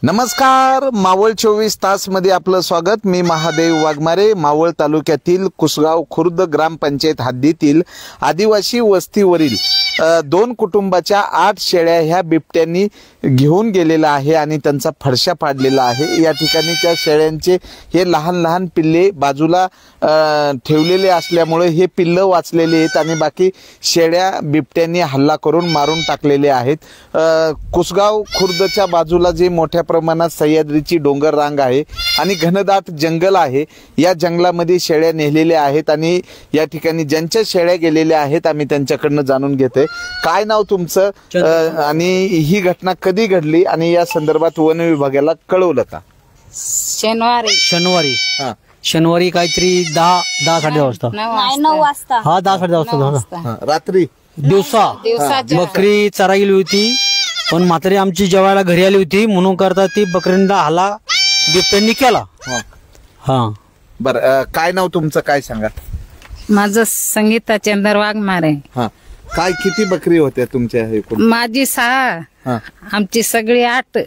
नमस्कार, मावळ 24 तास मध्ये आपलं स्वागत। मी महादेव वाघमारे। मावळ तालुक्यातील कुसगाव खुर्द ग्रामपंचायत हद्दीतील आदिवासी वस्तीवरील 2 कुटुंबाच्या 8 शेळ्या ह्या बिबट्यांनी घेऊन गेलेला आहे आणि त्यांचा फडशा पाडलेला आहे। या ठिकाणी त्या शेळ्यांचे हे लहान लहान पिल्ले बाजूला ठेवलेले असल्यामुळे हे पिल्ले वाचलेले आहेत आणि बाकी शेळ्या बिबट्यांनी हल्ला करून मारून टाकलेले आहेत। कुसगाव खुर्दच्या बाजूला जे मोठ्या प्रमाणात सह्याद्रीची डोंगर रांग आहे आणि घनदाट जंगल आहे, या जंगलामध्ये शेळ्या नेलेल्या आहेत आणि या ठिकाणी ज्यांच्या शेळ्या गेलेल्या आहेत आम्ही त्यांच्याकडनं जाणून घेतोय। काय नाव तुमचं आणि ही घटना कधी घडली आणि या संदर्भात वन विभागाला कळवलं का? शनिवारी काहीतरी 10 साडे 10 वाजता 9 वाजता हा 10 साडे 10 वाजता रात्री दिवसा बकरी चरायला गेली होती, पण म्हातारी आमची जेवायला घरी आली होती म्हणून करता ती बकरींना हल्ला बिबट्यांनी केला। हा बर, काय नाव तुमचं, काय सांगा? माझं संगीता चंद्र वाघमारे। काय किती बकरी होत्या तुमच्या एकूण? माझी 6, आमची सगळी 8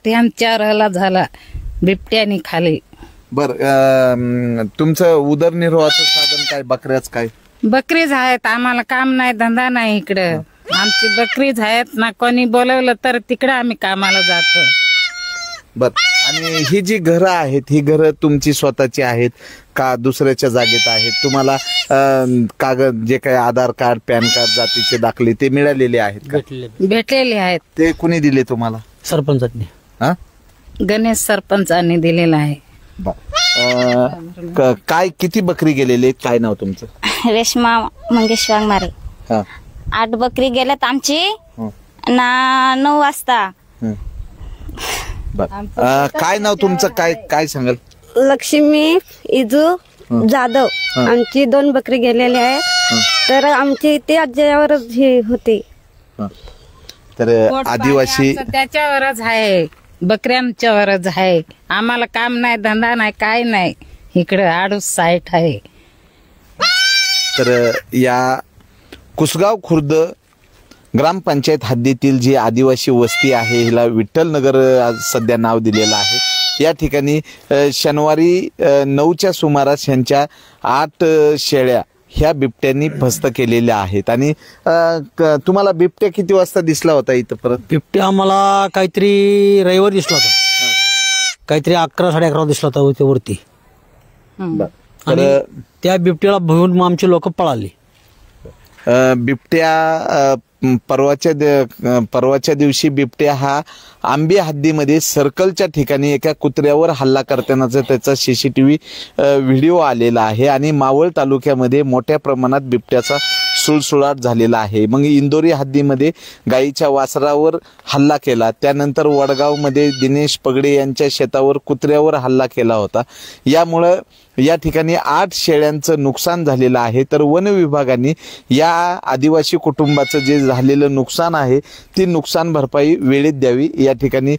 आमच्या हल्ला झाला बिबट्यानी खाली। बर, तुमचं उदरनिर्वाहाचं साधन काय? बकऱ्याच काय? बकरीच आहेत, आम्हाला काम नाही धंदा नाही इकडं। आमची बकरीच आहेत ना, कोणी बोलवलं तर तिकडे आम्ही कामाला जातो। बर, आणि ही जी घरं आहेत ही घरं तुमची स्वतःची आहेत का दुसऱ्याच्या जागेत आहेत? तुम्हाला कागद जे काही आधार कार्ड, पॅन कार्ड, जातीचे दाखले ते मिळालेले आहेत का? भेटलेले आहेत। ते कुणी दिले तुम्हाला? सरपंचांनी। गणेश सरपंचांनी दिलेला आहे। काय किती बकरी गेलेले? काय नाव तुमचं? रेश्मा मंगेश वाघमारे। 8 बकरी गेल्यात आमची ना 9 वाजता। काय नाव तुमचं, काय सांगाल? लक्ष्मी इजू जाधव। आमची 2 बकरी गेलेली आहे, तर आमची ते आज्यावरच हे होते। तर आदिवासी त्याच्यावरच आहे, बकऱ्यांच्यावरच आहे। आम्हाला काम नाही धंदा नाही काय नाही, इकडे 8 साईट आहे। तर या कुसगाव खुर्द ग्रामपंचायत हद्दीतील जी आदिवासी वस्ती आहे हिला विठ्ठल नगर सध्या नाव दिलेलं आहे। या ठिकाणी शनिवारी 9च्या सुमारास यांच्या 8 शेळ्या ह्या बिबट्यांनी फस्त केलेल्या आहेत। आणि तुम्हाला बिबट्या किती वाजता दिसला होता इथं? परत बिबट्या आम्हाला काहीतरी रविवारी दिसला होता, काहीतरी 11 साडे 11 दिसला होता वरती। आणि त्या बिबट्याला भरून मग आमचे लोक पळाले। बिबट्या परवाच्या दिवशी बिबट्या हा आंबे हद्दीमध्ये सर्कलच्या ठिकाणी एका कुत्र्यावर हल्ला करतानाचा त्याचा सीसीटीव्ही व्हिडिओ आलेला आहे आणि मावळ तालुक्यामध्ये मोठ्या प्रमाणात बिबट्याचा सुळसुळाट झालेला आहे। मग इंदोरी हद्दीमध्ये गायीच्या वासरावर हल्ला केला, त्यानंतर वडगावमध्ये दिनेश पगडे यांच्या शेतावर कुत्र्यावर हल्ला केला होता। यामुळे या ठिकाणी 8 शेळ्यांचं नुकसान झालेलं आहे। तर वन विभागाने या आदिवासी कुटुंबाचं जे झालेलं नुकसान आहे ती नुकसान भरपाई वेळेत द्यावी। या ठिकाणी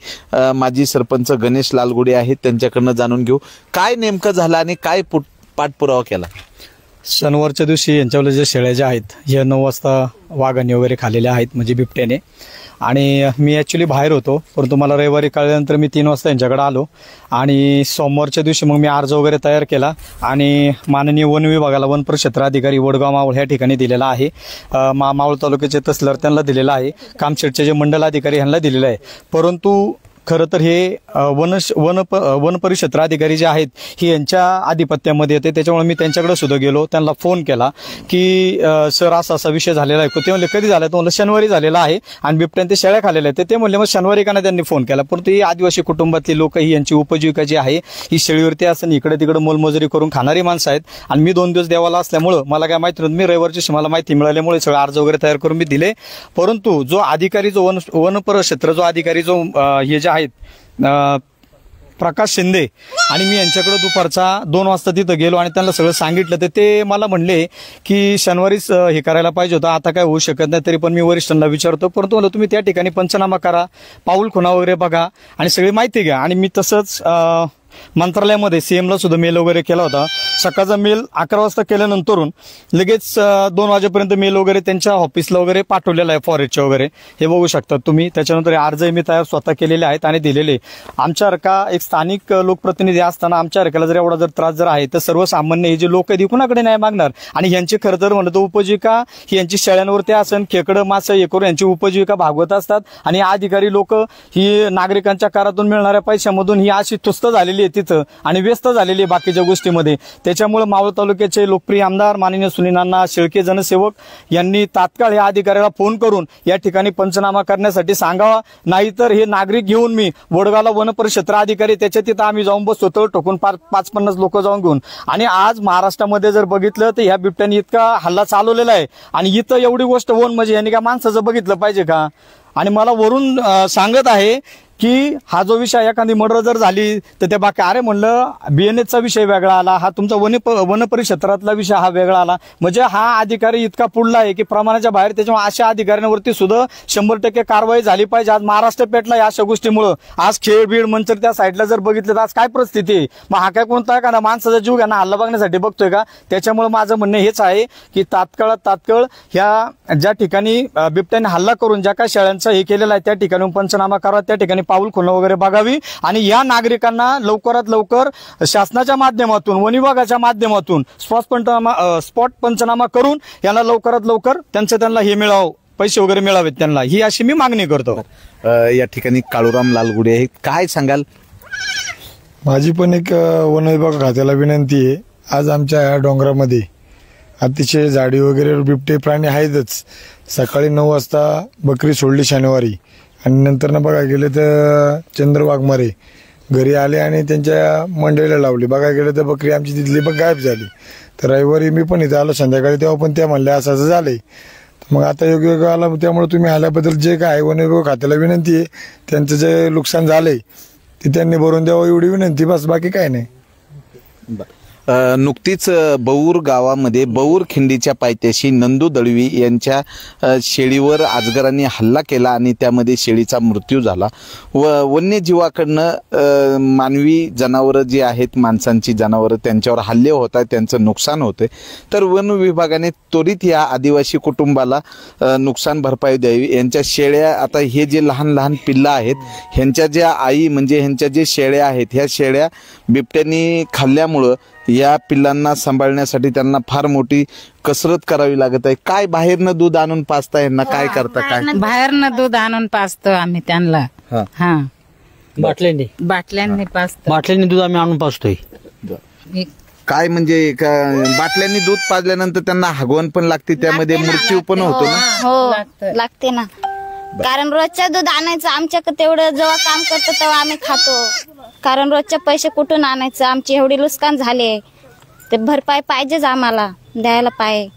माजी सरपंच गणेश लालगुडे आहेत, त्यांच्याकडनं जाणून घेऊ काय नेमकं झालं आणि काय पाठपुरावा केला। शनिवारच्या दिवशी यांच्यावर जे शेळ्या ज्या आहेत हे 9 वाजता वाघाने वगैरे खाल्लेल्या आहेत, म्हणजे बिबट्याने। आणि मी ॲक्च्युली बाहेर होतो, परंतु मला रविवारी कळल्यानंतर मी 3 वाजता यांच्याकडे आलो आणि सोमवारच्या दिवशी मग मी अर्ज वगैरे तयार केला आणि माननीय वन विभागाला वन प्रक्षेत्र अधिकारी वडगाव मावळ ह्या ठिकाणी दिलेला आहे। मावळ तालुक्याचे तहसीलदार त्यांना दिलेला आहे, कामशेटचे जे मंडल अधिकारी यांना दिलेलं आहे। परंतु खरं तर हे वन परिक्षेत्र अधिकारी जे आहेत ही यांच्या आधिपत्यामध्ये येते, त्याच्यामुळे मी त्यांच्याकडे सुद्धा गेलो, त्यांना फोन केला की सर असा विषय झालेला आहे। ते म्हणले कधी झाला? तो म्हणलं शनिवारी झालेला आहे आणि बिबट्याने ते शेळ्या खाल्लेल्या आहेत। ते म्हणले मग शनिवारी का नाही त्यांनी फोन केला? परंतु ही आदिवासी कुटुंबातली लोक ही यांची उपजीविका जी आहे ही शेळीवरती असं इकडे तिकडे मोलमजुरी करून खाणारी माणसं आहेत आणि मी 2 दिवस देवाला असल्यामुळं मला काय माहिती नव्हतं। मी रविवारची मला माहिती मिळाल्यामुळे सगळं अर्ज वगैरे तयार करून मी दिले। परंतु जो अधिकारी, जो वन परिक्षेत्र जो अधिकारी जो हे जे आहेत प्रकाश शिंदे, आणि मी यांच्याकडे दुपारचा 2 वाजता तिथं गेलो आणि त्यांना सगळं सांगितलं, तर ते मला म्हणले की शनिवारीच हे करायला पाहिजे होतं, आता काय होऊ शकत नाही। तरी पण मी वरिष्ठांना विचारतो, परंतु म्हणलं तुम्ही त्या ठिकाणी पंचनामा करा, पाऊल खुणा वगैरे बघा आणि सगळी माहिती घ्या। आणि मी तसंच मंत्रालयामध्ये सीएमला सुद्धा मेल वगैरे केला होता. सकाळचा मेल 11 वाजता केल्यानंतरून लगेच 2 वाजेपर्यंत मेल वगैरे त्यांच्या ऑफिसला वगैरे पाठवलेला आहे फॉरेस्टचे वगैरे, हे बघू शकता तुम्ही. त्याच्यानंतर अर्जही मी तयार स्वतः केलेले आहेत आणि दिलेले. आमच्यासारखा एक स्थानिक लोकप्रतिनिधी असताना आमच्यासारख्याला जर एवढा जर त्रास जर आहे तर सर्वसामान्य हे जे लोक आहेत कुणाकडे नाही मागणार. आणि ह्यांची खरं तर म्हणतो उपजीविका ही यांची शेळ्यांवरती असन, खेकडं मासे हे करून यांची उपजीविका भागवत असतात. आणि अधिकारी लोक ही नागरिकांच्या करातून मिळणाऱ्या पैशामधून ही अशी तुस्त झालेली आहे तिथं आणि व्यस्त झालेली आहे बाकीच्या गोष्टीमध्ये. त्याच्यामुळे मावळ तालुक्याचे लोकप्रिय आमदार माननीय सुनील शेळके जनसेवक यांनी तात्काळ या अधिकाऱ्याला फोन करून या ठिकाणी पंचनामा करण्यासाठी सांगावा. नाहीतर हे नागरिक घेऊन मी वडगावला वनपरिक्षेत्र अधिकारी त्याच्या तिथं आम्ही जाऊन बसतो तळ ठोकून 5-50 लोक जाऊन घेऊन. आणि आज महाराष्ट्रामध्ये जर बघितलं तर ह्या बिबट्याने इतका हल्ला चालवलेला आहे. आणि इथं एवढी गोष्ट होऊन म्हणजे यांनी काय माणसाचं बघितलं पाहिजे का? आणि मला वरून सांगत आहे की हा जो विषय एखादी मर्डर जर झाली तर त्या बाकी अरे म्हणलं BNSचा विषय वेगळा आला, हा तुमचा वन परिक्षेत्रातला विषय हा वेगळा आला. म्हणजे हा अधिकारी इतका पुढला आहे की प्रमाणाच्या बाहेर. त्याच्यामुळे अशा अधिकाऱ्यांवरती सुद्धा 100% कारवाई झाली पाहिजे. आज महाराष्ट्र पेटला या अशा गोष्टीमुळे. आज खेळ बीड मंचर त्या साईडला जर बघितलं तर आज काय परिस्थिती आहे. मग हा काय कोणता का माणसाचा जीव घ्या ना हल्ला बघण्यासाठी बघतोय का? त्याच्यामुळे माझं म्हणणं हेच आहे की तात्काळ ह्या ज्या ठिकाणी बिबट्याने हल्ला करून ज्या काय शेळ्यांचा हे केलेला आहे त्या ठिकाणी पंचनामा करावा, त्या ठिकाणी पाऊल खुणं वगैरे बघावी. आणि या नागरिकांना लवकरात लवकर शासनाच्या माध्यमातून वन विभागाच्या माध्यमातून स्पॉट पंचनामा करून यांना लवकरात लवकर त्यांना हे मिळावं, पैसे वगैरे मिळावेत त्यांना, ही अशी मी मागणी करतो. या ठिकाणी काळूराम लालगुडे आहेत, काय सांगाल? माझी पण एक वन विभाग खात्याला विनंती आहे. आज आमच्या या डोंगरामध्ये अतिशय झाडी वगैरे बिबटे प्राणी आहेतच. सकाळी 9 वाजता बकरी सोडली शनिवारी आणि नंतर बघायला गेले तर चंद्र वाघमारे घरी आले आणि त्यांच्या मंडळीला लावली. बघायला गेलं तर बकरी आमची तिथली पण गायब झाली. तर रविवारी मी पण इथं आलो संध्याकाळी, तेव्हा पण त्या म्हणल्या असं असं झालंय. मग आता योग्य आला, त्यामुळे तुम्ही आल्याबद्दल जे काय वन विभाग खात्याला विनंती आहे त्यांचं जे नुकसान झालंय ते त्यांनी भरून द्यावं एवढी विनंती, बस बाकी काय नाही. नुकतीच बौर गावामध्ये बौर खिंडीच्या पायथ्याशी नंदू दळवी यांच्या शेळीवर अजगरांनी हल्ला केला आणि त्यामध्ये शेळीचा मृत्यू झाला. वन्यजीवाकडनं मानवी जनावरं जी आहेत, माणसांची जनावरं, त्यांच्यावर हल्ले होत आहेत, त्यांचं नुकसान होतंय. तर वन विभागाने त्वरित या आदिवासी कुटुंबाला नुकसान भरपाई द्यावी. यांच्या शेळ्या, आता हे जे लहान लहान पिल्लं आहेत ह्यांच्या ज्या आई म्हणजे ह्यांच्या जे शेळ्या आहेत, ह्या शेळ्या बिबट्यांनी खाल्ल्यामुळं या पिल्लांना सांभाळण्यासाठी त्यांना फार मोठी कसरत करावी लागत आहे. काय बाहेरनं दूध आणून पाजता, यांना काय करता? काय बाहेरनं दूध आणून पाजतो आम्ही त्यांना. हा, बाटल्यांनी पाजतो. बाटल्यांनी दूध आम्ही आणून पाजतोय. काय म्हणजे बाटल्यांनी दूध पाजल्यानंतर त्यांना हगवण पण लागते, त्यामध्ये मृत्यू पण होतो ना? हो लागते ना. कारण रोजच्या दूध आणायचं आमच्याकडे, तेवढं जेव्हा काम करतो तेव्हा आम्ही खातो. कारण रोजचे पैसे कुठून आणायचं, आमची एवढी नुकसान झाले, ते भरपाई पाहिजेच आम्हाला द्यायला पाहिजे.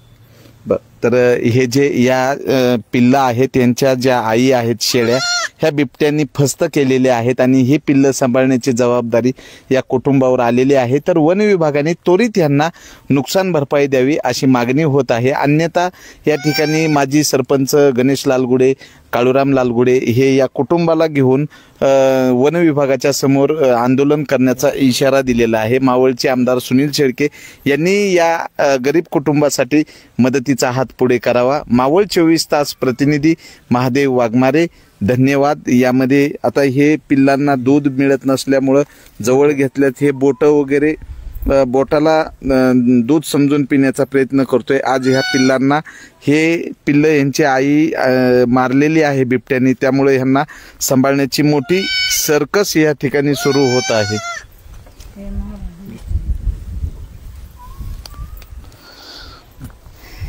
तर हे जे या पिल्लं आहेत यांच्या ज्या आई आहेत शेळ्या, ह्या बिबट्यांनी फस्त केलेले आहेत आणि ही पिल्लं सांभाळण्याची जबाबदारी या कुटुंबावर आलेली आहे. तर वन विभागाने त्वरित यांना नुकसान भरपाई द्यावी अशी मागणी होत आहे. अन्यथा या ठिकाणी माजी सरपंच गणेश लालगुडे, काळूराम लालगुडे हे या कुटुंबाला घेऊन वन विभागाच्या समोर आंदोलन करण्याचा इशारा दिलेला आहे. मावळचे आमदार सुनील शेळके यांनी या गरीब कुटुंबासाठी मदतीचा हात पुढे करावा. मावळ 24 तास प्रतिनिधी महादेव वाघमारे, धन्यवाद. यामध्ये आता हे पिल्लांना दूध मिळत नसल्यामुळं जवळ घेतल्यात हे बोटं वगैरे, बोटाला दूध समजून पिण्याचा प्रयत्न करतोय. आज ह्या पिल्लांना, हे पिल्लं यांची आई मारलेली आहे बिबट्याने, त्यामुळे ह्यांना सांभाळण्याची मोठी सर्कस या ठिकाणी सुरू होत आहे.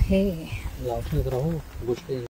हे